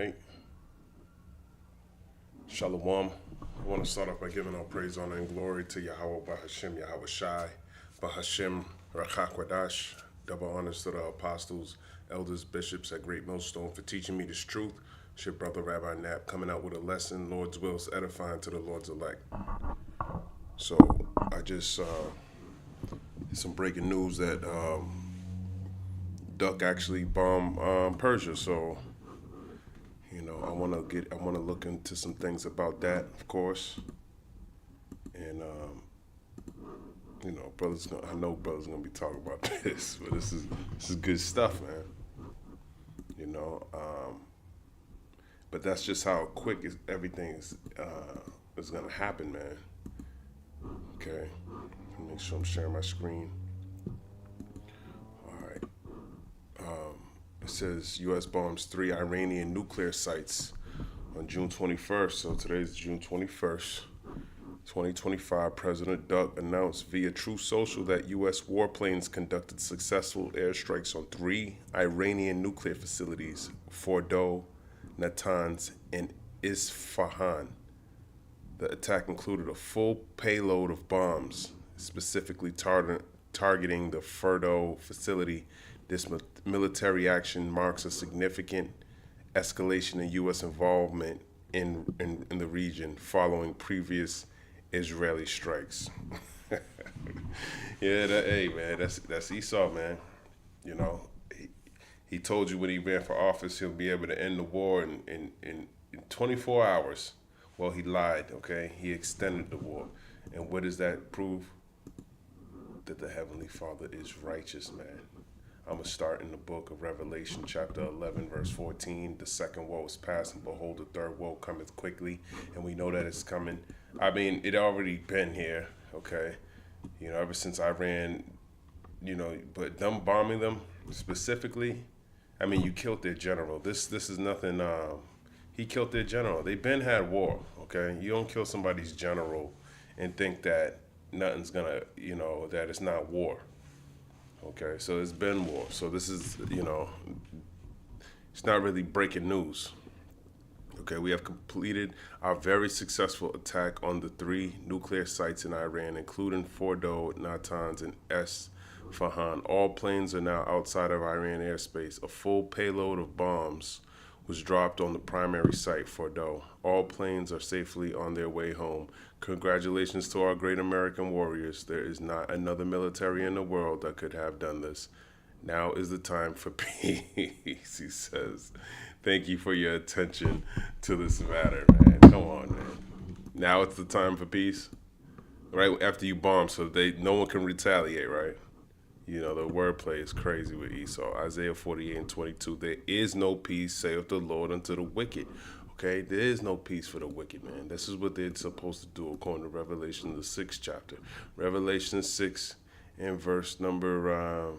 right. Shalom. I want to start off by giving all praise, honor, and glory to Yahweh Bahashem, Yahweh Shai, Bahashem, Rachakwadash. Double honors to the apostles, elders, bishops at Great Millstone for teaching me this truth. It's your brother Rabbi Knapp coming out with a lesson. Lord's will is edifying to the Lord's elect. So I just some breaking news that Duck actually bombed Persia. So I want to look into some things about that, of course, and I know brothers gonna be talking about this, but this is good stuff, man. But that's just how quick everything is gonna happen, man. Okay, make sure I'm sharing my screen. All right. It says U.S. bombs 3 Iranian nuclear sites on June 21st. So today's June 21st, 2025. President Duck announced via Truth Social that U.S. warplanes conducted successful airstrikes on 3 Iranian nuclear facilities, Fordow, Natanz, and Isfahan. The attack included a full payload of bombs, specifically targeting the Fordow facility. This military action marks a significant escalation in U.S. involvement in the region following previous Israeli strikes. Yeah, that's Esau, man. He told you when he ran for office he'll be able to end the war in 24 hours. Well, he lied, okay? He extended the war. And what does that prove? That the Heavenly Father is righteous, man. I'm going to start in the book of Revelation, chapter 11, verse 14. The second woe is past, and behold, the third woe cometh quickly. And we know that it's coming. I mean, it already been here, okay? Ever since Iran, but them bombing them specifically, I mean, you killed their general. This is nothing, he killed their general. They been had war, okay? You don't kill somebody's general and think that nothing's gonna, that it's not war. Okay, so it's been war. So this is, it's not really breaking news. Okay, we have completed our very successful attack on the 3 nuclear sites in Iran, including Fordow, Natanz, and Isfahan. All planes are now outside of Iran airspace. A full payload of bombs was dropped on the primary site, Fordow. All planes are safely on their way home. Congratulations to our great American warriors. There is not another military in the world that could have done this. Now is the time for peace, he says. Thank you for your attention to this matter, man. Come on, man. Now it's the time for peace? Right after you bomb, so no one can retaliate, right? The wordplay is crazy with Esau. Isaiah 48:22. There is no peace, saith the Lord, unto the wicked. Okay, there is no peace for the wicked, man. This is what they're supposed to do according to Revelation, the 6th chapter. Revelation 6 and verse number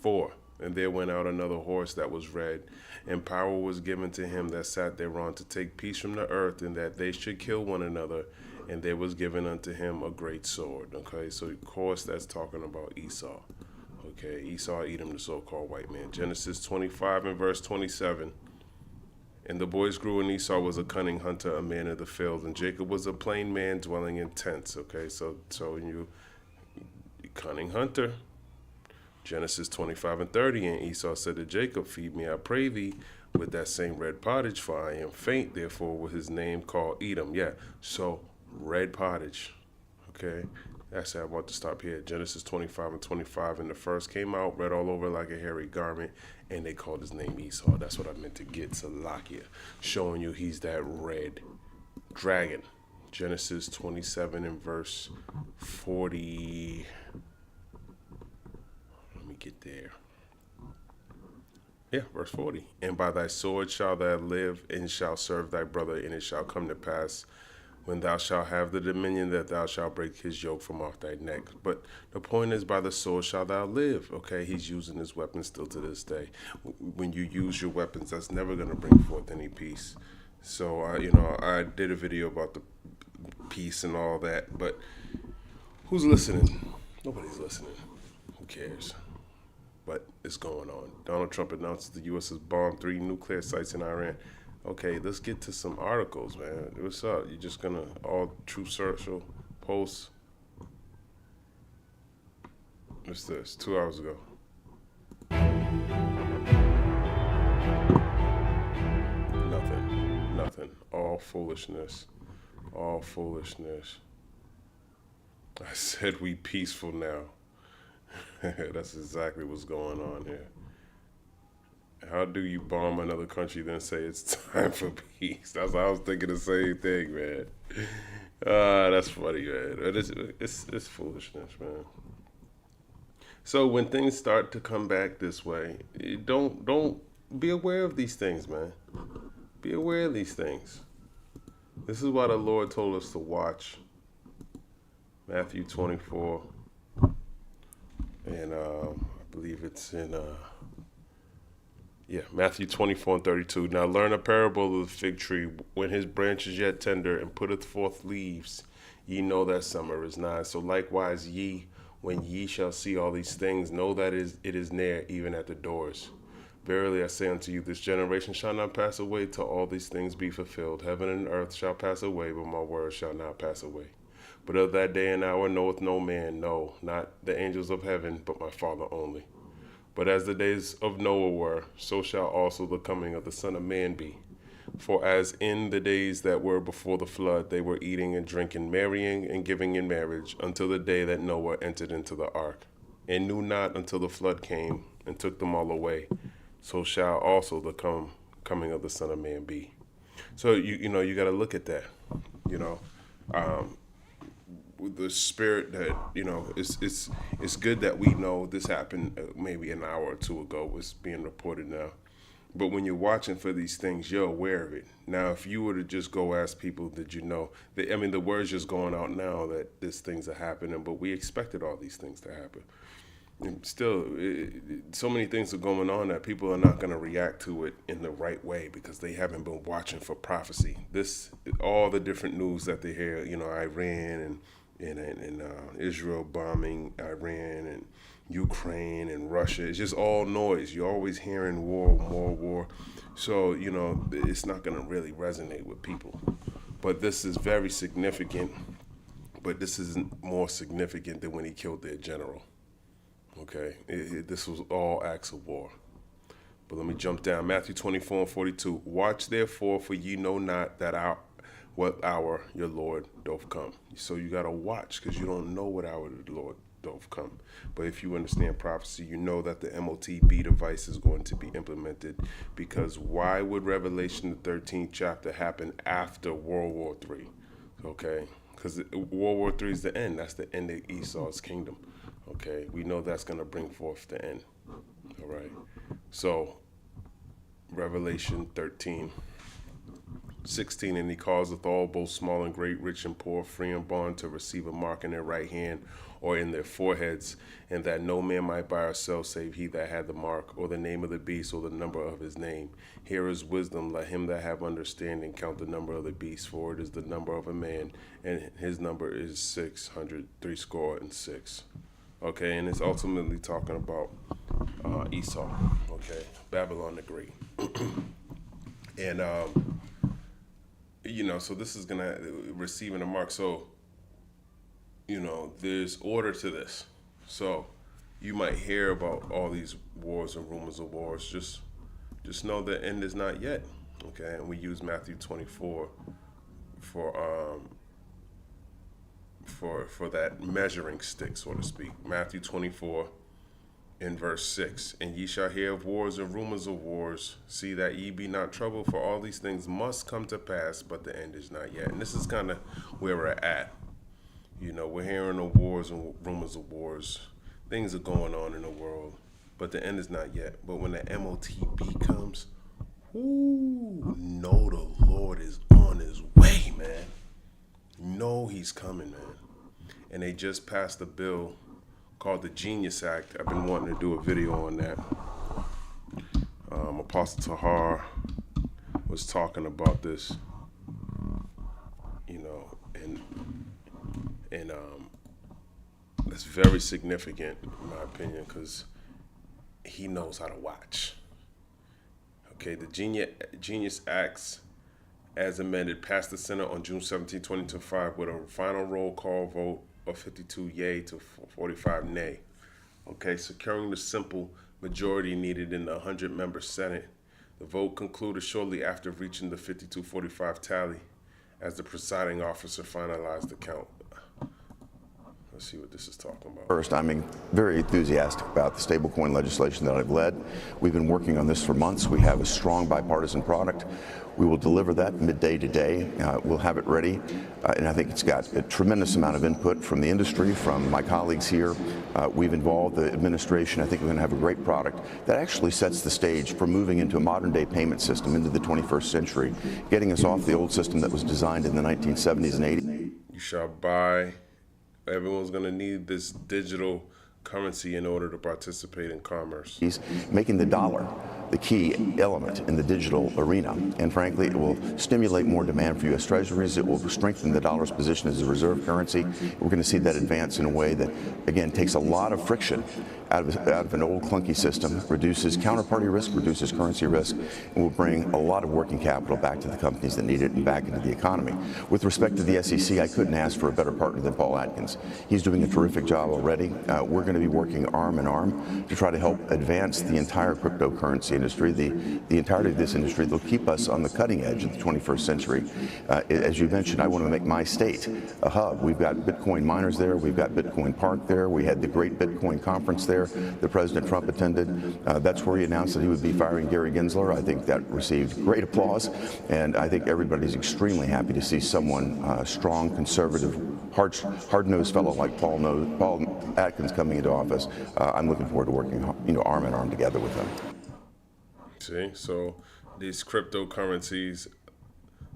4. And there went out another horse that was red, and power was given to him that sat thereon to take peace from the earth, and that they should kill one another. And there was given unto him a great sword. Okay, so of course that's talking about Esau. Okay, Esau, Edom, the so-called white man. Genesis 25 and verse 27. And the boys grew, and Esau was a cunning hunter, a man of the field, and Jacob was a plain man dwelling in tents. Okay, so you cunning hunter. Genesis 25 and 30. And Esau said to Jacob, feed me, I pray thee, with that same red pottage, for I am faint. Therefore was his name called Edom. Yeah, so red pottage. Okay. Actually, I want to stop here. Genesis 25 and 25. And the first came out, red all over like a hairy garment, and they called his name Esau. That's what I meant to get, Salakia. Showing you he's that red dragon. Genesis 27 and verse 40. Let me get there. Yeah, verse 40. And by thy sword shalt thou live, and shalt serve thy brother, and it shall come to pass, when thou shalt have the dominion, that thou shalt break his yoke from off thy neck. But the point is, by the sword shalt thou live. Okay, he's using his weapons still to this day. When you use your weapons, that's never going to bring forth any peace. So, I did a video about the peace and all that, but who's listening? Nobody's listening. Who cares? But it's going on. Donald Trump announces the U.S. has bombed 3 nuclear sites in Iran. Okay, let's get to some articles, man. What's up? You just gonna all Truth Social post? What's this? 2 hours ago. Nothing. Nothing. All foolishness. All foolishness. I said we peaceful now. That's exactly what's going on here. How do you bomb another country then say it's time for peace? That's what I was thinking the same thing, man. That's funny, man. It's foolishness, man. So when things start to come back this way, don't be aware of these things, man. Be aware of these things. This is why the Lord told us to watch. Matthew 24, and I believe it's in Matthew 24 and 32. Now learn a parable of the fig tree. When his branch is yet tender and putteth forth leaves, ye know that summer is nigh. So likewise ye, when ye shall see all these things, know that it is near, even at the doors. Verily I say unto you, this generation shall not pass away till all these things be fulfilled. Heaven and earth shall pass away, but my word shall not pass away. But of that day and hour knoweth no man, no, not the angels of heaven, but my Father only. But as the days of Noah were, so shall also the coming of the Son of Man be. For as in the days that were before the flood, they were eating and drinking, marrying and giving in marriage, until the day that Noah entered into the ark, and knew not until the flood came and took them all away. So shall also the coming of the Son of Man be. So you got to look at that. With the spirit that it's good that we know this happened maybe an hour or two ago. It's being reported now. But when you're watching for these things, you're aware of it. Now, if you were to just go ask people, did you know? The word's just going out now that these things are happening, but we expected all these things to happen. And still, so many things are going on that people are not going to react to it in the right way because they haven't been watching for prophecy. All the different news that they hear, Iran and Israel bombing Iran and Ukraine and Russia. It's just all noise. You're always hearing war, more war. So, it's not going to really resonate with people. But this is very significant. But this isn't more significant than when he killed their general. Okay? This was all acts of war. But let me jump down. Matthew 24 and 42. Watch therefore, for ye know not what hour your Lord doth come. So you got to watch because you don't know what hour the Lord doth come. But if you understand prophecy, you know that the MOTB device is going to be implemented, because why would Revelation the 13th chapter happen after World War III? Okay? Because World War III is the end. That's the end of Esau's kingdom. Okay? We know that's going to bring forth the end. All right? So, Revelation 13. 16, and he causeth all, both small and great, rich and poor, free and bond, to receive a mark in their right hand or in their foreheads, and that no man might buy or sell save he that had the mark, or the name of the beast, or the number of his name. Here is wisdom. Let him that have understanding count the number of the beast, for it is the number of a man, and his number is 666. Okay, and it's ultimately talking about Esau. Okay, Babylon the Great. And so this is gonna receiving a mark. So, there's order to this. So, you might hear about all these wars and rumors of wars. Just know the end is not yet. Okay, and we use Matthew 24 for that measuring stick, so to speak. Matthew 24. In verse 6, and ye shall hear of wars and rumors of wars. See that ye be not troubled, for all these things must come to pass, but the end is not yet. And this is kind of where we're at. We're hearing of wars and rumors of wars. Things are going on in the world, but the end is not yet. But when the MOTB comes, know the Lord is on his way, man. Know he's coming, man. And they just passed a bill called the Genius Act. I've been wanting to do a video on that. Apostle Tahar was talking about this, and it's very significant in my opinion because he knows how to watch. Okay, the Genius Acts, as amended, passed the Senate on June 17, 2025, with a final roll call vote of 52 yay to 45 nay. Okay, securing the simple majority needed in the 100-member Senate. The vote concluded shortly after reaching the 52-45 tally, as the presiding officer finalized the count. Let's see what this is talking about. First, I'm very enthusiastic about the stablecoin legislation that I've led. We've been working on this for months. We have a strong bipartisan product. We will deliver that midday today. We'll have it ready, and I think it's got a tremendous amount of input from the industry, from my colleagues here. We've involved the administration. I think we're going to have a great product that actually sets the stage for moving into a modern-day payment system into the 21st century, getting us off the old system that was designed in the 1970s and 80s. You shall buy. Everyone's going to need this digital currency in order to participate in commerce. He's making the dollar the key element in the digital arena, and frankly, it will stimulate more demand for U.S. Treasuries. It will strengthen the dollar's position as a reserve currency. We're going to see that advance in a way that, again, takes a lot of friction out of an old clunky system, reduces counterparty risk, reduces currency risk, and will bring a lot of working capital back to the companies that need it and back into the economy. With respect to the SEC, I couldn't ask for a better partner than Paul Atkins. He's doing a terrific job already. We're going to be working arm in arm to try to help advance the entire cryptocurrency industry, the entirety of this industry. They'll keep us on the cutting edge of the 21st century. As you mentioned, I want to make my state a hub. We've got Bitcoin miners there. We've got Bitcoin Park there. We had the great Bitcoin conference there that President Trump attended. That's where he announced that he would be firing Gary Gensler. I think that received great applause, and I think everybody's extremely happy to see someone strong, conservative, hard-nosed fellow like Paul Atkins coming into office. I'm looking forward to working, arm in arm together with him. See, so these cryptocurrencies,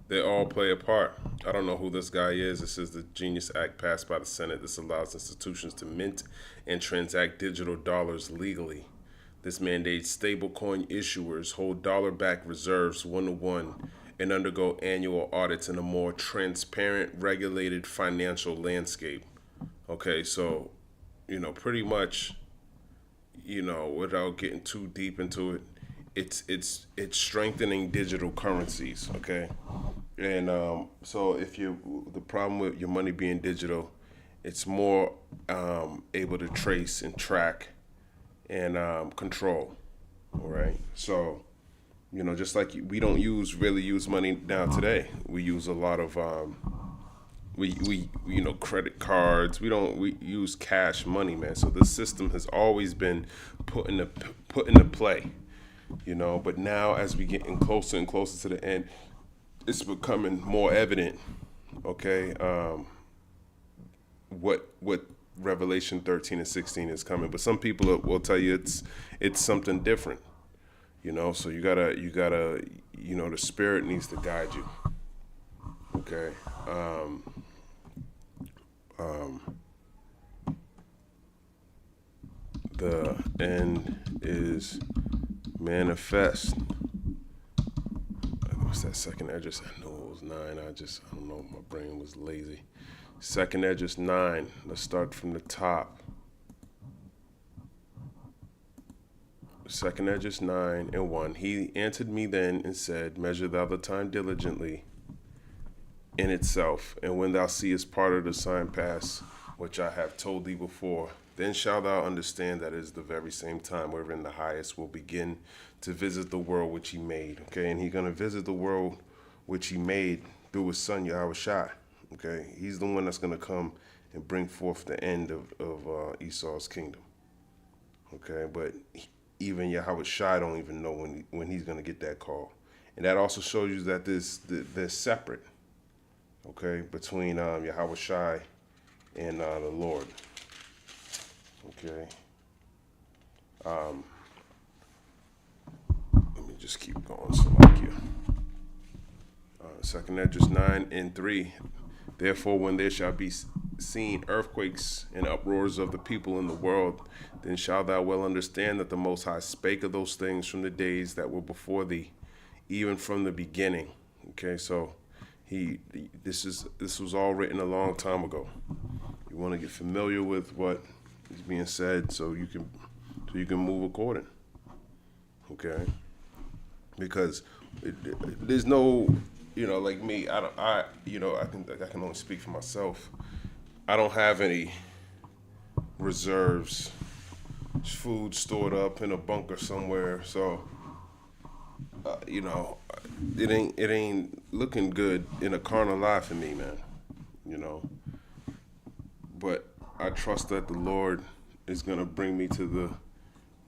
they all play a part. I don't know who this guy is. This is the Genius Act passed by the Senate. This allows institutions to mint and transact digital dollars legally. This mandates stablecoin issuers hold dollar-backed reserves one-to-one and undergo annual audits in a more transparent, regulated financial landscape. Okay, so, pretty much, without getting too deep into it, it's strengthening digital currencies, okay? And so the problem with your money being digital, it's more able to trace and track and control, all right? So, just like we don't really use money now today. We use a lot of credit cards. We use cash money, man. So this system has always been put into play, But now, as we getting closer and closer to the end, it's becoming more evident, okay, what Revelation 13 and 16 is coming. But some people will tell you it's something different, So you gotta, the Spirit needs to guide you, okay. The end is manifest. What's that second address? I know it was 9. I don't know. My brain was lazy. Second address 9. Let's start from the top. Second address 9 and 1. He answered me then and said, measure thou the time diligently in itself, and when thou seest part of the sign pass, which I have told thee before, then shalt thou understand that it is the very same time wherein the highest will begin to visit the world which he made. Okay, and he's going to visit the world which he made through his son Yahushua. Okay, he's the one that's going to come and bring forth the end of Esau's kingdom. Okay, but even Yahushua don't even know when he's going to get that call. And that also shows you that they're separate, okay, between Yahushua and the Lord. Okay. Let me just keep going. So like you. Second address 9 and 3. Therefore, when there shall be seen earthquakes and uproars of the people in the world, then shalt thou well understand that the Most High spake of those things from the days that were before thee, even from the beginning. Okay, so this was all written a long time ago. You want to get familiar with what is being said, so you can move according. Okay. because there's no, like me, I can only speak for myself. I don't have any reserves, food stored up in a bunker somewhere. So, it ain't looking good in a carnal life for me, man. You know, but I trust that the Lord is gonna bring me to the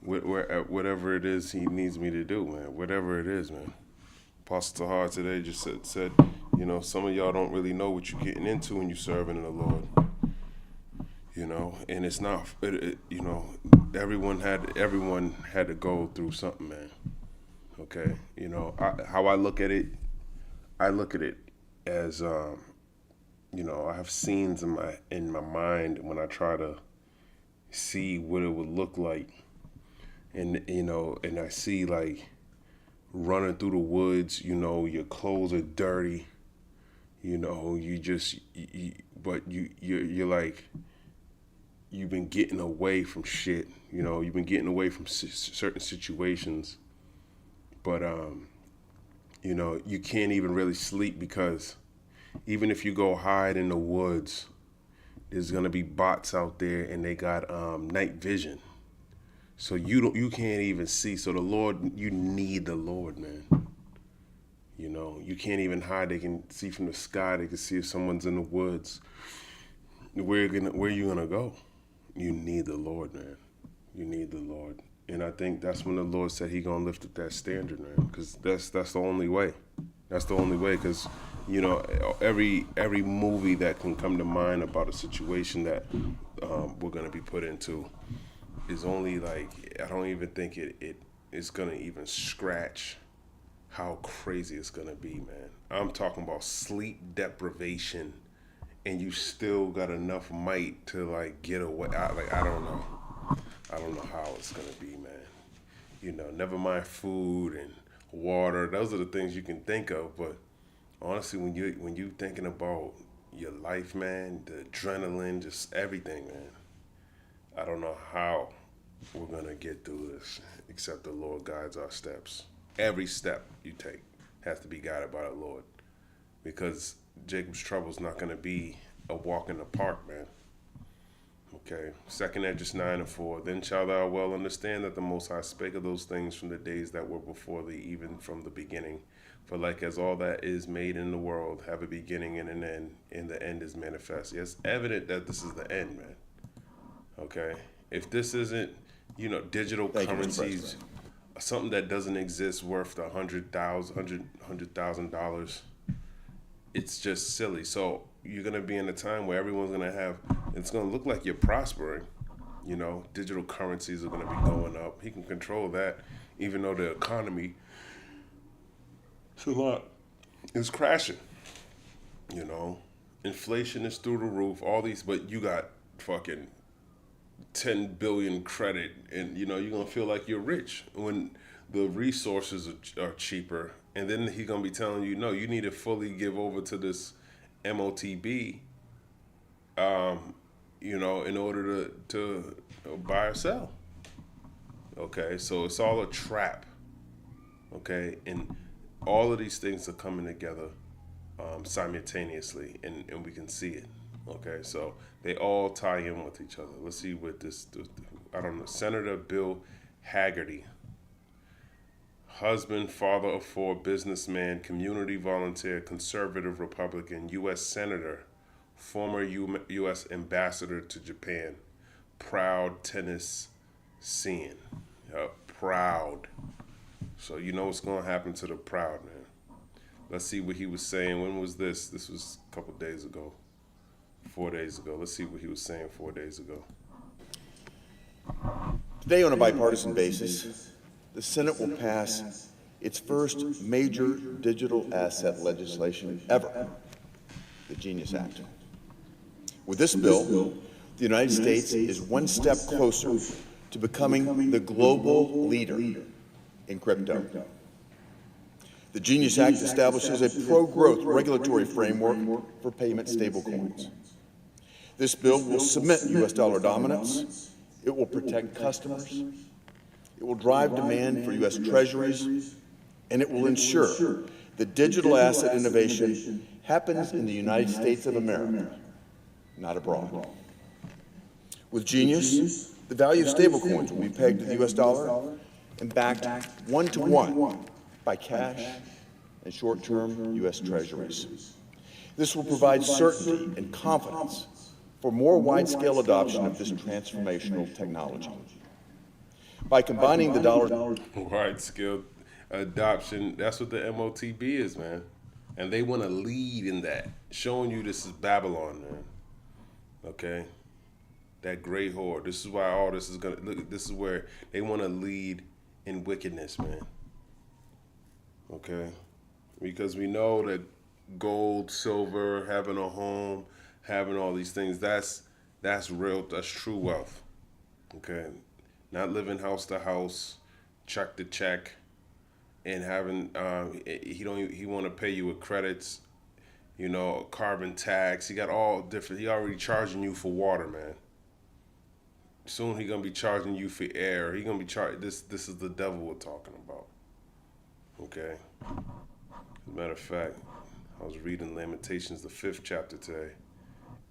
whatever it is He needs me to do, man. Whatever it is, man. Apostle Tahar today just said, some of y'all don't really know what you're getting into when you're serving the Lord. And it's not, everyone had to go through something, man. Okay, how I look at it as, I have scenes in my mind when I try to see what it would look like, and I see like running through the woods. Your clothes are dirty. You're like, you've been getting away from shit. You've been getting away from certain situations, but you can't even really sleep because even if you go hide in the woods, there's gonna be bots out there and they got night vision, so you can't even see. So the Lord, you need the Lord, man. You can't even hide. They can see from the sky. They can see if someone's in the woods. Where you gonna go? You need the Lord, man. You need the Lord. And I think that's when the Lord said He gonna lift up that standard, man. Because that's the only way. That's the only way. Because every movie that can come to mind about a situation that we're gonna be put into is only like, I don't even think it is gonna even scratch how crazy it's gonna be, man. I'm talking about sleep deprivation, and you still got enough might to like get away. I don't know. I don't know how it's gonna be, man. Never mind food and water. Those are the things you can think of. But honestly, when you thinking about your life, man, the adrenaline, just everything, man. I don't know how we're gonna get through this, except the Lord guides our steps. Every step you take has to be guided by the Lord, because Jacob's trouble is not gonna be a walk in the park, man. Okay, 2 Esdras 9:4. Then shalt thou well understand that the Most High spake of those things from the days that were before thee, even from the beginning. For like as all that is made in the world have a beginning and an end, and the end is manifest. It's evident that this is the end, man. Okay, if this isn't, digital currencies, something that doesn't exist, worth $100,000, it's just silly. So you're gonna be in a time where everyone's gonna have. It's gonna look like you're prospering. Digital currencies are gonna be going up. He can control that, even though the economy is crashing. Inflation is through the roof. All these, but you got fucking 10 billion credit, and you're gonna feel like you're rich when the resources are cheaper. And then he's gonna be telling you, no, you need to fully give over to this MOTB, in order to buy or sell. Okay, so it's all a trap. Okay, and all of these things are coming together simultaneously, and we can see it. Okay, so they all tie in with each other. Let's see what this, I don't know, Senator Bill Haggerty, husband, father of 4, businessman, community volunteer, conservative Republican, U.S. Senator, former U.S. ambassador to Japan, proud Tennessean. Proud. So you know what's going to happen to the proud, man. Let's see what he was saying. When was this? This was a couple days ago. 4 days ago. Let's see what he was saying 4 days ago. Today, on a bipartisan basis, the Senate will pass its first major digital asset legislation ever, the Genius Act. With this bill, the United States is one step closer to becoming the global leader in crypto. The Genius Act establishes a pro-growth regulatory framework for payment stablecoins. This bill will cement U.S. dollar dominance. It will protect customers. It will drive demand for U.S. treasuries and it will ensure that digital asset innovation happens in the United States of America, not abroad. With Genius, the value of stablecoins will be pegged to the US dollar and backed one-to-one by cash and short-term US Treasuries. This will provide certainty and confidence for more wide-scale adoption of this transformational technology. By combining the dollar Wide scale adoption, that's what the MOTB is, man. And they want to lead in that, showing you this is Babylon, man. Okay? That great whore. This is why all this is going to, look, this is where they want to lead in wickedness, man. Okay? Because we know that gold, silver, having a home, having all these things, that's real, that's true wealth. Okay? Not living house to house, check to check, and having he want to pay you with credits, you know, carbon tax. He got all different. He already charging you for water, man. Soon he gonna be charging you for air. He gonna be charged. This is the devil we're talking about. Okay. As a matter of fact, I was reading Lamentations, the 5th chapter today,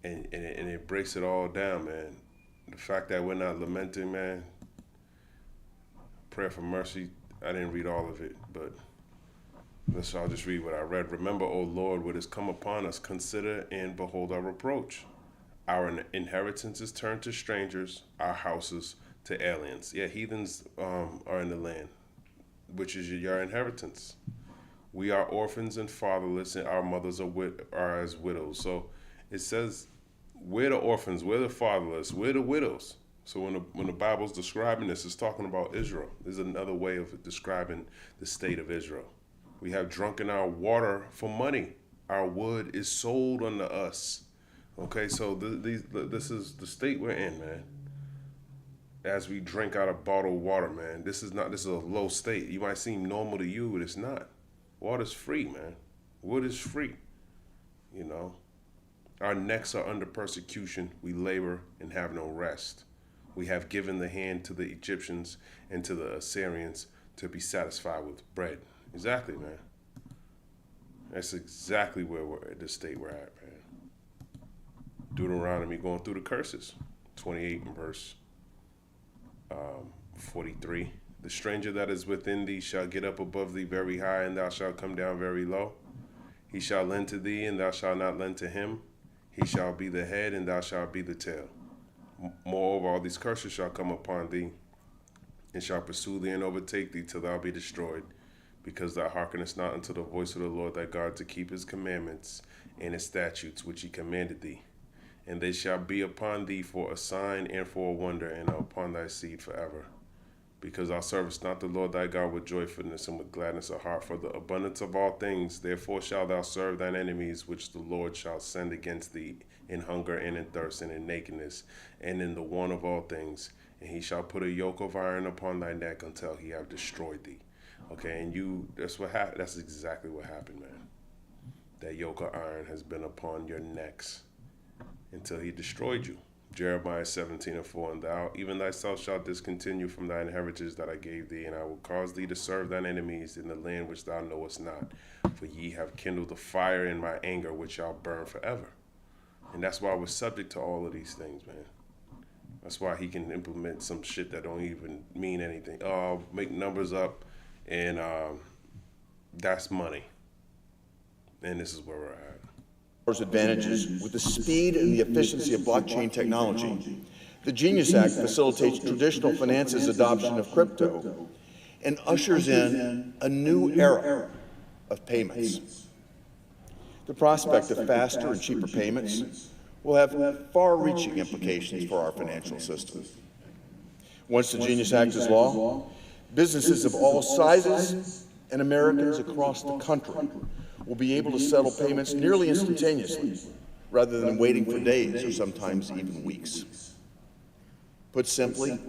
and it breaks it all down, man. The fact that we're not lamenting, man. Prayer for mercy. I didn't read all of it, but I'll just read what I read. Remember, O Lord, what has come upon us. Consider and behold our reproach. Our inheritance is turned to strangers, our houses to aliens. Yeah, heathens are in the land, which is your inheritance. We are orphans and fatherless, and our mothers are as widows. So it says, we're the orphans, we're the fatherless, we're the widows. So when the Bible's describing this, it's talking about Israel. There's another way of describing the state of Israel. We have drunken our water for money. Our wood is sold unto us. Okay, so this is the state we're in, man. As we drink out of bottled water, man. This is a low state. You might seem normal to you, but it's not. Water's free, man. Wood is free. You know. Our necks are under persecution. We labor and have no rest. We have given the hand to the Egyptians and to the Assyrians to be satisfied with bread. Exactly, man. That's exactly where we're at, the state we're at, man. Deuteronomy, going through the curses, 28 and verse 43. The stranger that is within thee shall get up above thee very high, and thou shalt come down very low. He shall lend to thee, and thou shalt not lend to him. He shall be the head, and thou shalt be the tail. Moreover, all these curses shall come upon thee, and shall pursue thee and overtake thee till thou be destroyed, because thou hearkenest not unto the voice of the Lord thy God to keep his commandments and his statutes which he commanded thee. And they shall be upon thee for a sign and for a wonder, and upon thy seed forever. Because thou servest not the Lord thy God with joyfulness and with gladness of heart for the abundance of all things, therefore shalt thou serve thine enemies, which the Lord shall send against thee in hunger and in thirst and in nakedness and in the want of all things. And he shall put a yoke of iron upon thy neck until he have destroyed thee. Okay, and that's what happened. That's exactly what happened, man. That yoke of iron has been upon your necks until he destroyed you. Jeremiah 17:4, and thou, even thyself, shalt discontinue from thine heritage that I gave thee, and I will cause thee to serve thine enemies in the land which thou knowest not. For ye have kindled a fire in my anger, which shall burn forever. And that's why we're subject to all of these things, man. That's why he can implement some shit that don't even mean anything. Make numbers up, and that's money. And this is where we're at. Advantages with the speed and the efficiency of blockchain technology. The Genius Act facilitates traditional finance's adoption of crypto and ushers in a new era of payments. The prospect of faster and cheaper payments will have far-reaching implications for our financial system. Once the Genius Act is law, businesses of all sizes and Americans across the country will be able to settle payments nearly instantaneously, rather than waiting for days or sometimes even weeks. Put simply,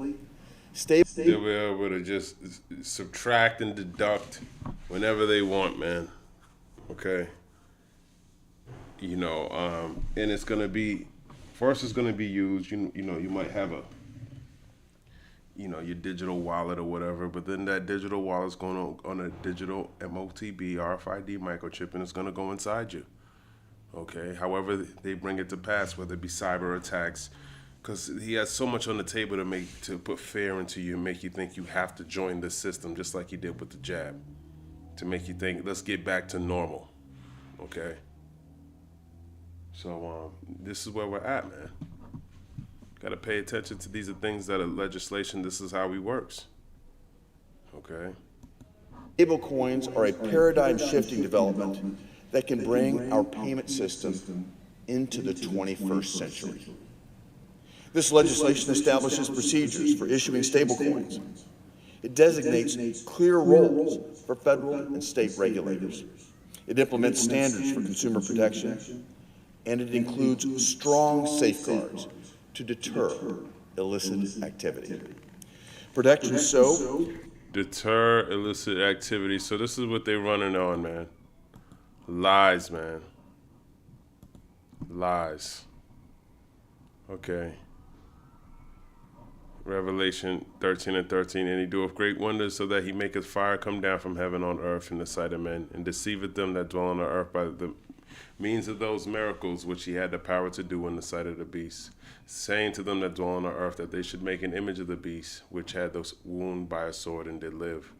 they'll be able to just subtract and deduct whenever they want, man. Okay. You know, and it's gonna be, first it's gonna be used. You know, you might have your digital wallet or whatever, but then that digital wallet's going on a digital MOTB RFID microchip, and it's going to go inside you. Okay, however they bring it to pass, whether it be cyber attacks, because he has so much on the table to put fear into you and make you think you have to join the system, just like he did with the jab, to make you think, let's get back to normal. Okay, so this is where we're at, man. Got to pay attention to these are things that are legislation. This is how he works. Okay. Stable coins are a paradigm-shifting development that can bring our payment system into the 21st century. This legislation establishes procedures for issuing stablecoins. It designates clear roles for federal and state regulators. It implements standards for consumer protection, and it includes strong safeguards to deter illicit activity. Protections so Deter illicit activity. So this is what they're running on, man. Lies, man. Lies. Okay. Revelation 13:13, and he doeth great wonders, so that he maketh fire come down from heaven on earth in the sight of men, and deceiveth them that dwell on the earth by the means of those miracles which he had the power to do in the sight of the beast, saying to them that dwell on the earth that they should make an image of the beast, which had the wound by a sword and did live.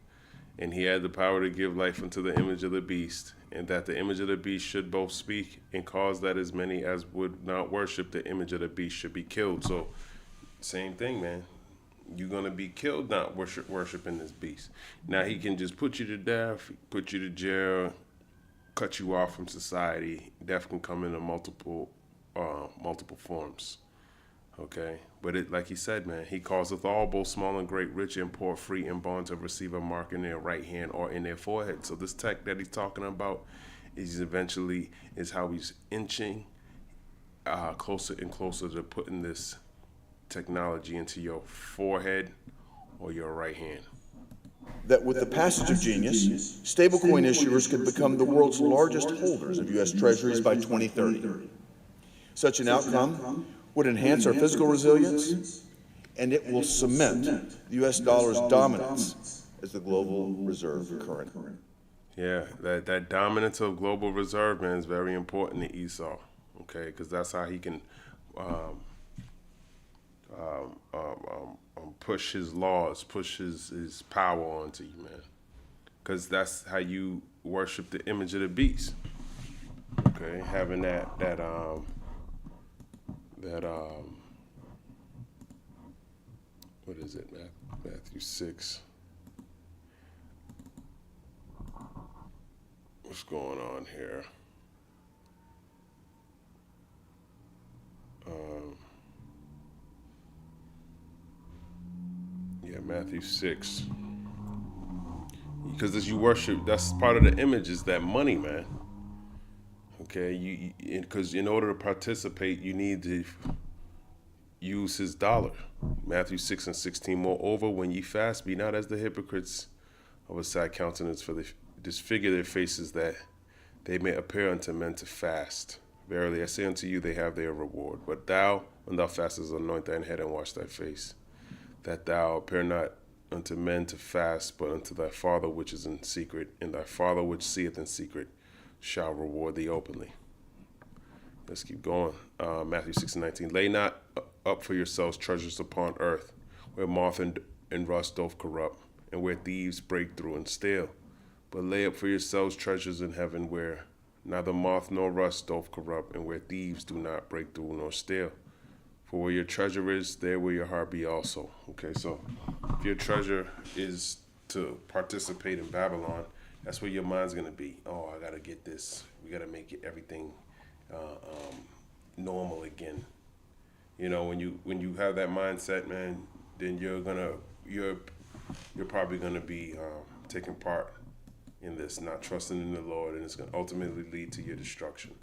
And he had the power to give life unto the image of the beast, and that the image of the beast should both speak and cause that as many as would not worship the image of the beast should be killed. So, same thing, man. You're going to be killed not worshiping this beast. Now, he can just put you to death, put you to jail, cut you off from society. Death can come in multiple forms. Okay, but it, like he said, man, he causeth all, both small and great, rich and poor, free and bond, to receive a mark in their right hand or in their forehead. So this tech that he's talking about is how he's inching closer and closer to putting this technology into your forehead or your right hand. that with the passage of Genius, stablecoin issuers could become the world's largest holders of U.S. Treasuries by 2030. Such an outcome would enhance our physical resilience, and it will cement the U.S. dollar's dominance as the global reserve currency. Yeah, that dominance of global reserve, man, is very important to Esau, okay? Because that's how he can push his laws, push his power onto you, man. Because that's how you worship the image of the beast, okay? Having that what is it, Matthew 6. What's going on here? Matthew 6. Because as you worship, that's part of the image, is that money, man. Okay, because in order to participate, you need to use his dollar. Matthew 6:16. Moreover, when ye fast, be not as the hypocrites of a sad countenance, for they disfigure their faces, that they may appear unto men to fast. Verily I say unto you, they have their reward. But thou, when thou fastest, anoint thine head and wash thy face, that thou appear not unto men to fast, but unto thy Father which is in secret, and thy Father which seeth in secret shall reward thee openly. Let's keep going. Matthew 6:19. Lay not up for yourselves treasures upon earth, where moth and rust doth corrupt, and where thieves break through and steal. But lay up for yourselves treasures in heaven, where neither moth nor rust doth corrupt, and where thieves do not break through nor steal. For where your treasure is, there will your heart be also. Okay, so if your treasure is to participate in Babylon, that's where your mind's going to be. Oh, I got to get this. We got to make everything normal again. You know, when you have that mindset, man, then you're probably going to be taking part in this, not trusting in the Lord, and it's going to ultimately lead to your destruction.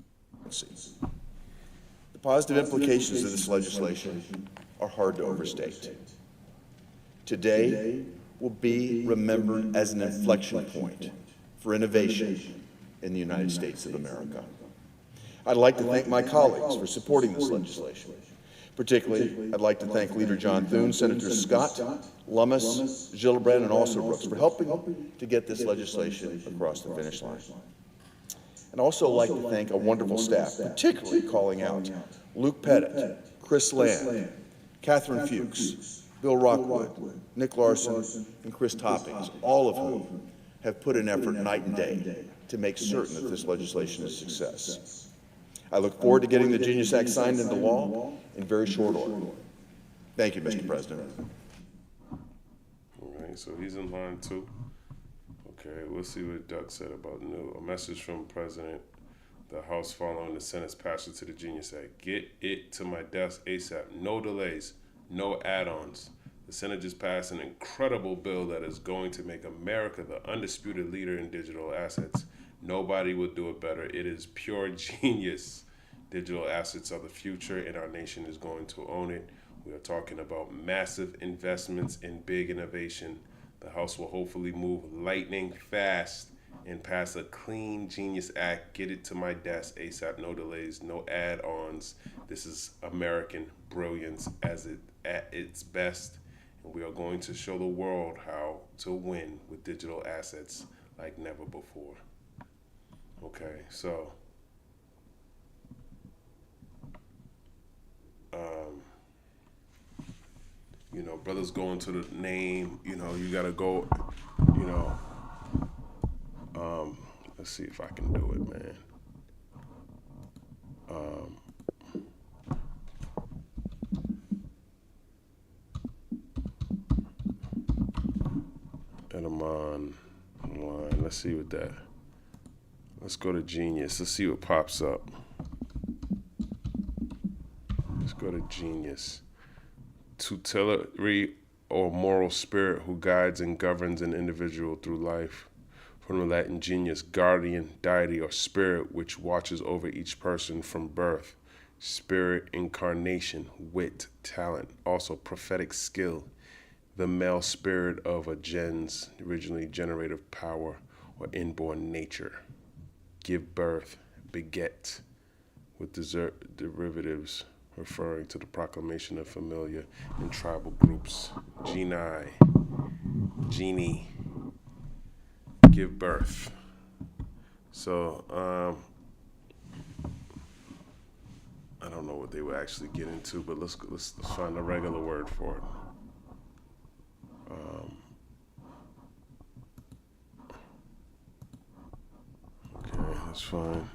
The positive implications of this legislation are hard to overstate. Today will be remembered as an inflection point for innovation in the United States of America. I'd like to thank my colleagues for supporting this legislation, Particularly, I'd like to thank Leader John Thune, Senator Scott, Lummis, Gillibrand, and also Brooks for helping to get this legislation across the finish line. And also like to thank a wonderful staff, particularly calling out Luke Pettit, Chris Land, Catherine Fuchs, Bill Rockwood, Nick Larson, and Chris Toppings, all of whom have put in effort night and day to make certain that this legislation is a success. I look forward to getting the Genius Act signed into law in very short order. Thank you, Mr. President. All right, so he's in line too. Okay, we'll see what Doug said about a message from President, the House following the Senate's passage to the Genius Act. Get it to my desk ASAP. No delays, no add-ons. The Senate just passed an incredible bill that is going to make America the undisputed leader in digital assets. Nobody will do it better. It is pure genius. Digital assets are the future, and our nation is going to own it. We are talking about massive investments in big innovation. The House will hopefully move lightning fast and pass a clean Genius Act. Get it to my desk ASAP. No delays, no add-ons. This is American brilliance at its best, and we are going to show the world how to win with digital assets like never before. Okay, so brothers going to the name, you gotta go, let's see if I can do it, man. And I'm on line. Let's see what that. Let's go to Genius. Let's see what pops up. Let's go to Genius. Tutelary or moral spirit who guides and governs an individual through life. From the Latin genius, guardian, deity, or spirit which watches over each person from birth. Spirit, incarnation, wit, talent, also prophetic skill. The male spirit of a gens, originally generative power or inborn nature. Give birth, beget, with derivatives referring to the proclamation of familiar and tribal groups. Geni, genie, give birth. So, I don't know what they would actually get into, but let's find a regular word for it. Okay, that's fine.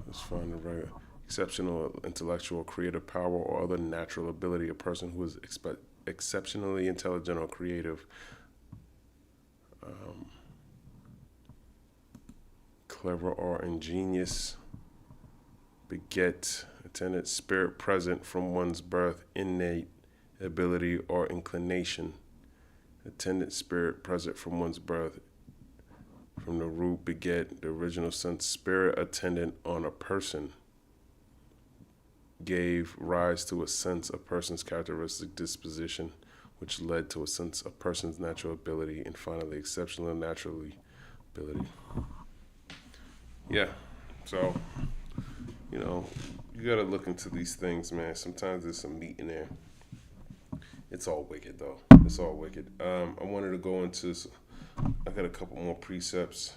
Let's find a regular. Exceptional intellectual, creative power, or other natural ability. A person who is exceptionally intelligent or creative. Clever or ingenious. Beget, attendant, spirit present from one's birth, innate ability or inclination. Attendant, spirit present from one's birth. From the root beget, the original sense, spirit attendant on a person. Gave rise to a sense of person's characteristic disposition, which led to a sense of person's natural ability, and finally, exceptional natural ability. Yeah, so, you gotta look into these things, man. Sometimes there's some meat in there. It's all wicked, though. It's all wicked. I wanted to go into, I got a couple more precepts.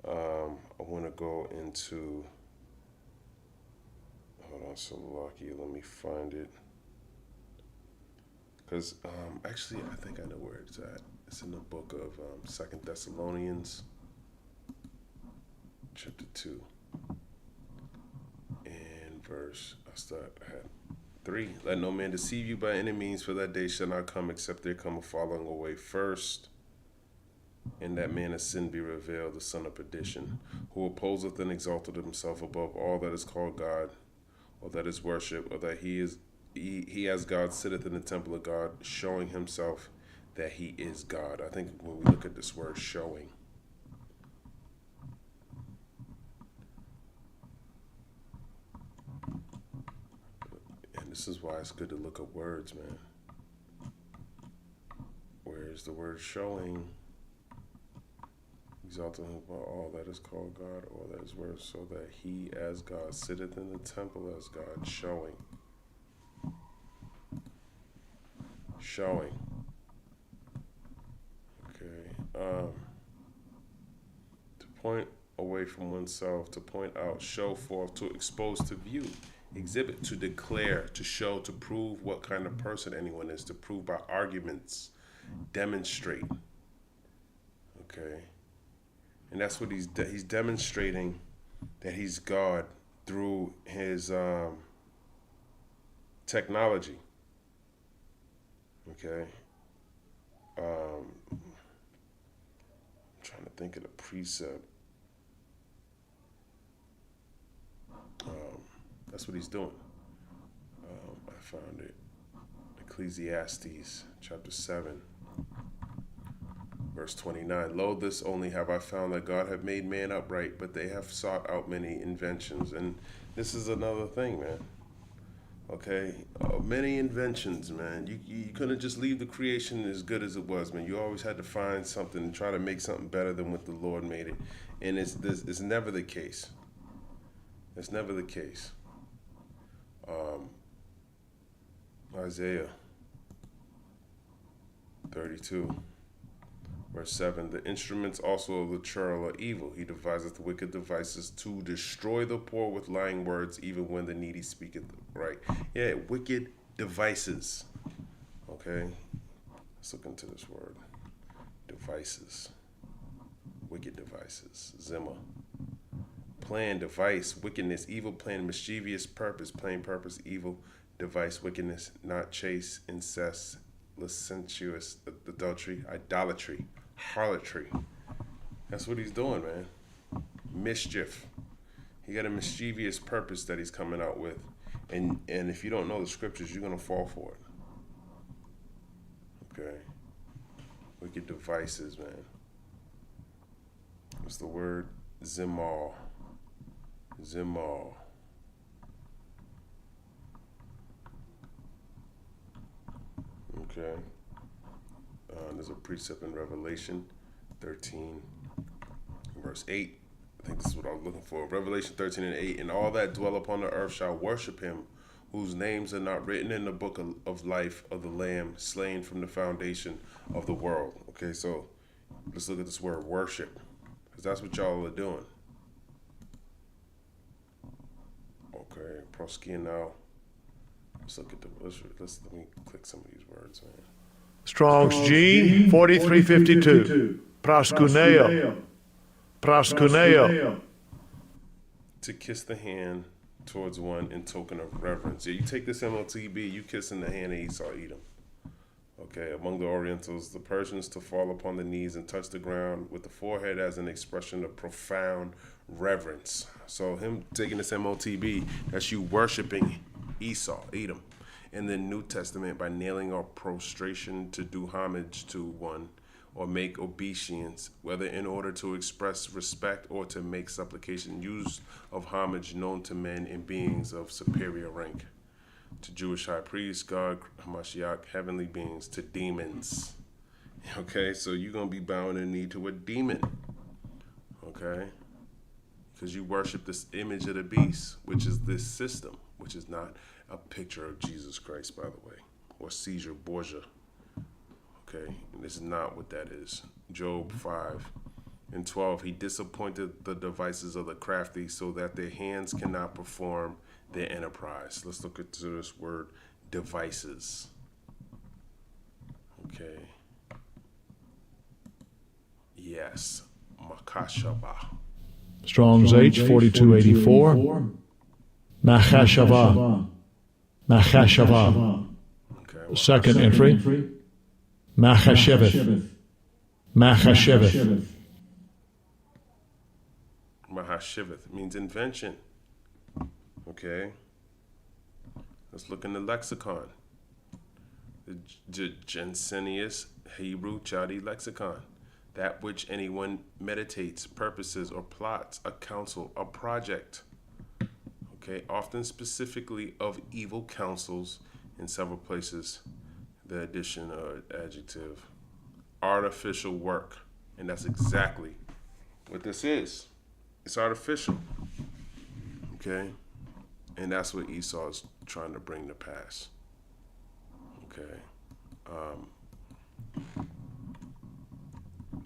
I want to go into, hold on, Salaki, let me find it. Because, actually, I think I know where it's at. It's in the book of 2 Thessalonians, chapter 2, and I had 3. Let no man deceive you by any means, for that day shall not come except there come a falling away first, and that man of sin be revealed, the son of perdition, who opposeth and exalteth himself above all that is called God, or that is worship, or that he as God sitteth in the temple of God, showing himself that he is God. I think when we look at this word showing, and this is why it's good to look up words, man. Where's the word showing? Exalted him above all that is called God, all that is worth, so that he as God sitteth in the temple as God, showing. Okay. To point away from oneself, to point out, show forth, to expose to view, exhibit, to declare, to show, to prove what kind of person anyone is, to prove by arguments, demonstrate. Okay. And that's what he's demonstrating that he's God through his technology. Okay. I'm trying to think of the precept. That's what he's doing. I found it. Ecclesiastes chapter 7. Verse 29, lo, this only have I found, that God have made man upright, but they have sought out many inventions. And this is another thing, man. Okay? Many inventions, man. You couldn't just leave the creation as good as it was, man. You always had to find something and try to make something better than what the Lord made it. And it's never the case. It's never the case. Isaiah 32. Verse 7, the instruments also of the churl are evil. He deviseth wicked devices to destroy the poor with lying words, even when the needy speaketh right. Yeah, wicked devices. Okay? Let's look into this word. Devices. Wicked devices. Zimmer. Plan, device, wickedness, evil plan, mischievous purpose, plain purpose, evil, device, wickedness, not chase, incest, licentious, adultery, idolatry, harlotry. That's what he's doing, man. Mischief. He got a mischievous purpose that he's coming out with. And if you don't know the scriptures, you're going to fall for it. Okay. Wicked devices, man. What's the word? Zimal. Okay. There's a precept in Revelation 13, verse 8. I think this is what I was looking for. Revelation 13 and 8. And all that dwell upon the earth shall worship him, whose names are not written in the book of life of the Lamb, slain from the foundation of the world. Okay, so let's look at this word worship, because that's what y'all are doing. Okay, proskia now. Let's look at let me click some of these words, man. Strong's G 4352. Proskuneo. To kiss the hand towards one in token of reverence. Yeah, you take this MOTB, you kissing the hand of Esau, Edom. Okay, among the Orientals, the Persians to fall upon the knees and touch the ground with the forehead as an expression of profound reverence. So him taking this MOTB, that's you worshiping Esau, Edom. In the New Testament, by kneeling or prostration to do homage to one or make obeisance, whether in order to express respect or to make supplication, use of homage known to men and beings of superior rank. To Jewish high priests, God, Hamashiach, heavenly beings, to demons. Okay, so you're going to be bowing the knee to a demon. Okay? Because you worship this image of the beast, which is this system, which is not a picture of Jesus Christ, by the way, or Caesar Borgia. Okay, and this is not what that is. Job 5 and 12, he disappointed the devices of the crafty so that their hands cannot perform their enterprise. Let's look into this word, devices. Okay. Yes, makashaba. Strong's H 4284. Machashava. Okay. Second entry. Machasheveth. Mahashiveth means invention. Okay. Let's look in the lexicon. The Jensenius Hebrew Chaldee lexicon. That which anyone meditates, purposes, or plots, a counsel, a project. Okay, often specifically of evil counsels, in several places, the addition or adjective, artificial work. And that's exactly what this is. It's artificial. Okay? And that's what Esau is trying to bring to pass. Okay? All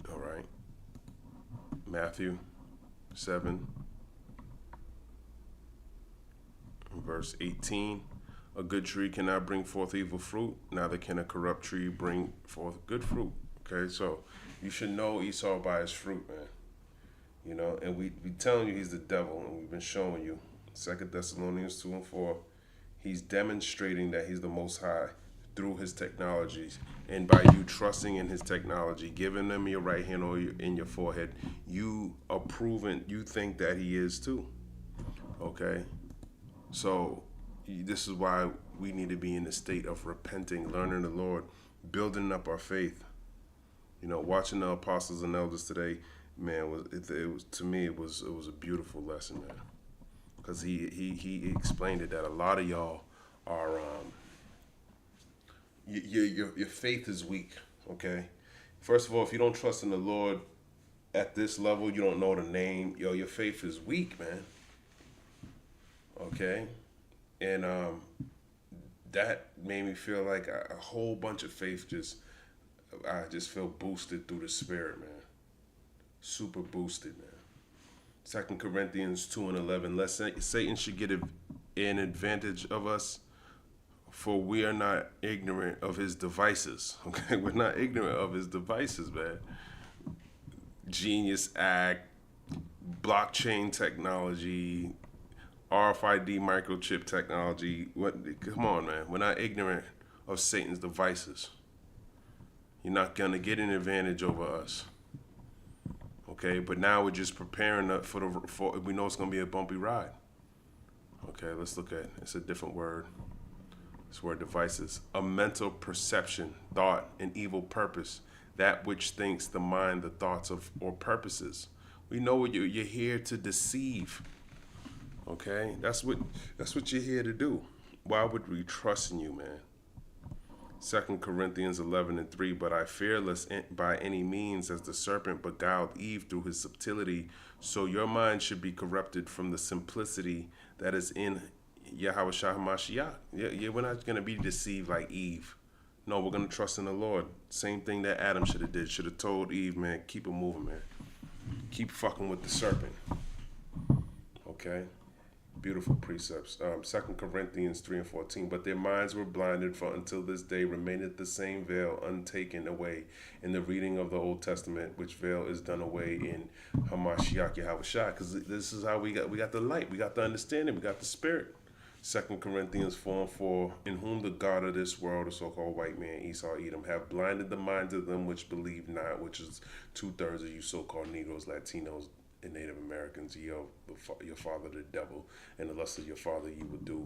right. Matthew 7, verse 18. A good tree cannot bring forth evil fruit, neither can a corrupt tree bring forth good fruit. Okay, so you should know Esau by his fruit, man. You know, and we telling you he's the devil, and we've been showing you. 2 Thessalonians 2 and 4, he's demonstrating that he's the Most High through his technologies. And by you trusting in his technology, giving him your right hand or in your forehead, you are proven, you think that he is too. Okay? So this is why we need to be in the state of repenting, learning the Lord, building up our faith. You know, watching the apostles and elders today, man, it was to me it was a beautiful lesson, man, because he explained it that a lot of y'all are your faith is weak. Okay, first of all, if you don't trust in the Lord at this level, you don't know the name. Your faith is weak, man. Okay, and that made me feel like a whole bunch of faith I just feel boosted through the Spirit, man. Super boosted, man. 2 Corinthians 2 and 11. Lest Satan should get an advantage of us, for we are not ignorant of his devices. Okay, we're not ignorant of his devices, man. Genius Act, blockchain technology, RFID microchip technology. Come on, man. We're not ignorant of Satan's devices. You're not going to get an advantage over us. Okay, but now we're just preparing for we know it's going to be a bumpy ride. Okay, let's look at, it's a different word. This word devices. A mental perception, thought, and evil purpose. That which thinks the mind, the thoughts of, or purposes. We know what you're here to deceive. Okay, that's what you're here to do. Why would we trust in you, man? 2 Corinthians 11 and 3, but I fear lest by any means as the serpent beguiled Eve through his subtlety, so your mind should be corrupted from the simplicity that is in Yahweh Shah HaMashiach. Yeah, we're not going to be deceived like Eve. No, we're going to trust in the Lord. Same thing that Adam should have did. Should have told Eve, man, keep it moving, man. Keep fucking with the serpent. Okay? Beautiful precepts. 2 Corinthians 3 and 14. But their minds were blinded, for until this day remaineth the same veil untaken away in the reading of the Old Testament, which veil is done away in Hamashiach Yahweh Shai. Because this is how we got the light, we got the understanding, we got the spirit. 2 Corinthians 4 and 4, in whom the God of this world, the so-called white man, Esau, Edom, have blinded the minds of them which believe not, which is 2/3 of you so-called Negroes, Latinos, and Native Americans. Your father the devil, and the lust of your father you will do.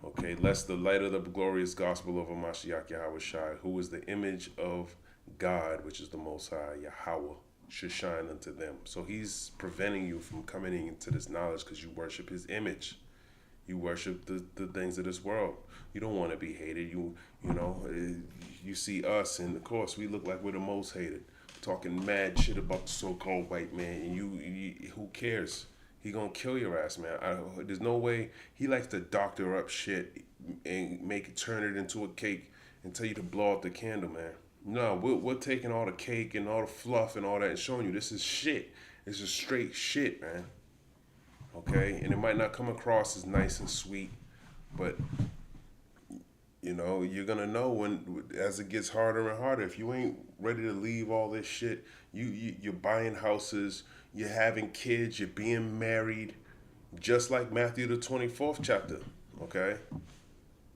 Okay, lest the light of the glorious gospel of Mashiach Yahweh Shai, who is the image of God, which is the Most High, Yahweh, should shine unto them. So he's preventing you from coming into this knowledge because you worship his image. You worship the things of this world. You don't want to be hated. You know, you see us, and of course we look like we're the most hated. Talking mad shit about the so-called white man, and you who cares? He gonna kill your ass, man. There's no way. He likes to doctor up shit and turn it into a cake and tell you to blow out the candle, man. No, we're taking all the cake and all the fluff and all that and showing you this is shit. This is straight shit, man. Okay, and it might not come across as nice and sweet, but you know, you're gonna know when as it gets harder and harder. If you ain't ready to leave all this shit, you're buying houses, you're having kids, you're being married, just like Matthew the 24th chapter, okay?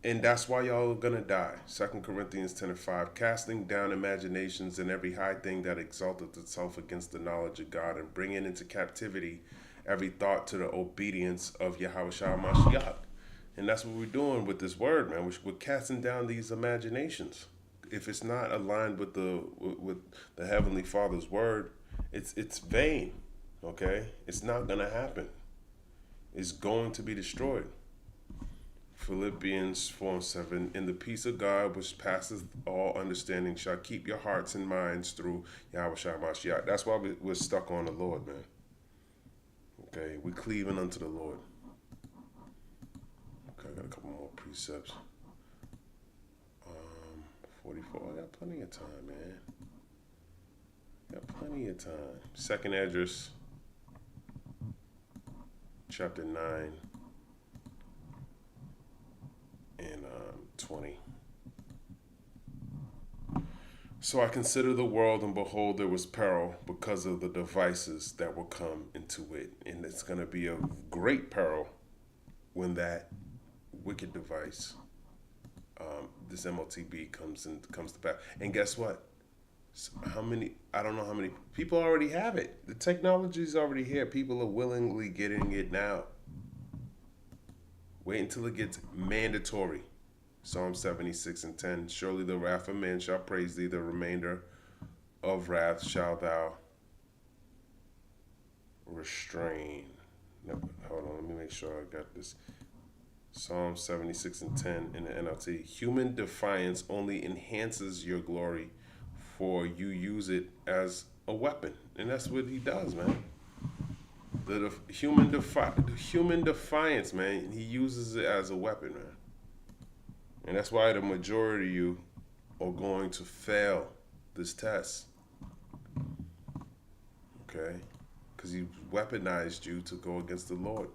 And that's why y'all are gonna die. 2 Corinthians 10 and 5, casting down imaginations and every high thing that exalteth itself against the knowledge of God, and bringing into captivity every thought to the obedience of Yahweh Shah Mashiach. And that's what we're doing with this word, man. We're casting down these imaginations. If it's not aligned with the Heavenly Father's word, it's vain, okay? It's not going to happen. It's going to be destroyed. Philippians 4:7. And the peace of God, which passeth all understanding, shall keep your hearts and minds through Yahweh Shai Mashiach. That's why we're stuck on the Lord, man. Okay, we're cleaving unto the Lord. Okay, I got a couple more precepts. 44. I got plenty of time, man. Got plenty of time. Second Esdras, chapter 9 and 20. So I consider the world, and behold, there was peril because of the devices that will come into it. And it's going to be a great peril when that wicked device, this MOTB comes to pass. And guess what? I don't know how many people already have it. The technology is already here. People are willingly getting it now. Wait until it gets mandatory. Psalm 76:10. Surely the wrath of man shall praise thee, the remainder of wrath shalt thou restrain. No, hold on, let me make sure I got this. Psalm 76:10 in the NLT. Human defiance only enhances your glory, for you use it as a weapon. And that's what he does, man. The human defiance, man, he uses it as a weapon, man. And that's why the majority of you are going to fail this test. Okay? Because he weaponized you to go against the Lord.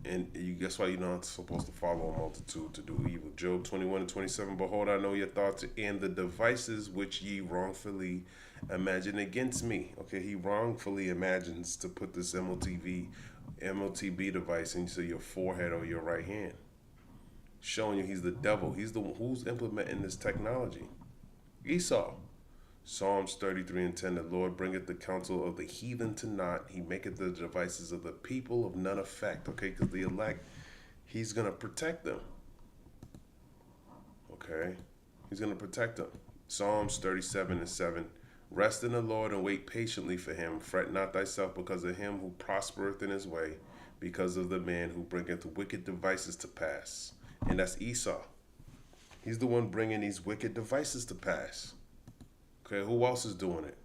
And guess why you're not supposed to follow a multitude to do evil. Job 21:27. Behold, I know your thoughts and the devices which ye wrongfully imagine against me. Okay, he wrongfully imagines to put this MOTB device into your forehead or your right hand, showing you he's the devil. He's the one who's implementing this technology. Esau. Psalms 33:10. The Lord bringeth the counsel of the heathen to naught. He maketh the devices of the people of none effect. Okay, because the elect, he's going to protect them. Okay, he's going to protect them. Psalms 37:7. Rest in the Lord and wait patiently for him. Fret not thyself because of him who prospereth in his way, because of the man who bringeth wicked devices to pass. And that's Esau. He's the one bringing these wicked devices to pass. Okay, who else is doing it?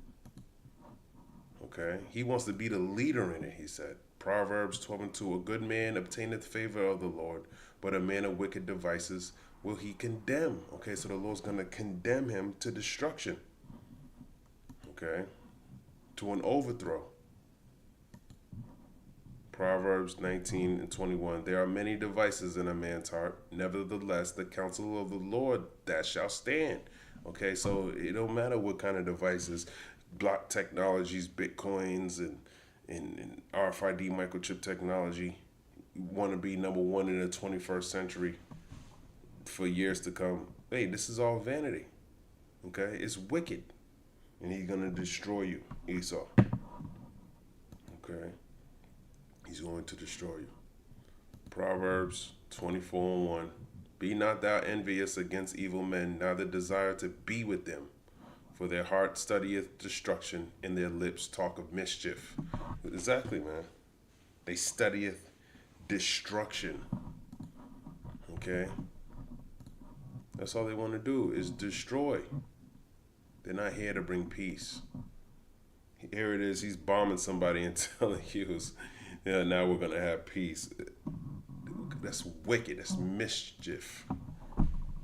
Okay, he wants to be the leader in it, he said. Proverbs 12:2. A good man obtaineth favor of the Lord, but a man of wicked devices will he condemn. Okay, so the Lord's going to condemn him to destruction. Okay, to an overthrow. Proverbs 19:21. There are many devices in a man's heart. Nevertheless, the counsel of the Lord that shall stand. Okay, so it don't matter what kind of devices, block technologies, bitcoins, and RFID microchip technology. You want to be number one in the 21st century for years to come. Hey, this is all vanity. Okay, it's wicked. And he's going to destroy you, Esau. Okay, he's going to destroy you. Proverbs 24:1. Be not thou envious against evil men, neither desire to be with them. For their heart studieth destruction, and their lips talk of mischief. Exactly, man. They studieth destruction. Okay? That's all they want to do is destroy. They're not here to bring peace. Here it is, he's bombing somebody and telling you, yeah, now we're going to have peace. That's wicked. That's mischief.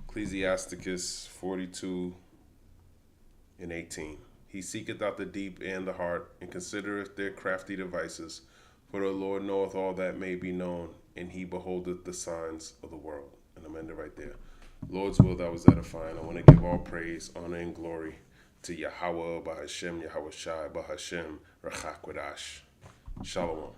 Ecclesiasticus 42:18. He seeketh out the deep and the heart, and considereth their crafty devices. For the Lord knoweth all that may be known, and he beholdeth the signs of the world. And I'm ending right there. Lord's will, that was edifying. I want to give all praise, honor, and glory to Yahweh, Bahashem, Yahweh Shai, Bahashem, Rachakwadash. Shalom.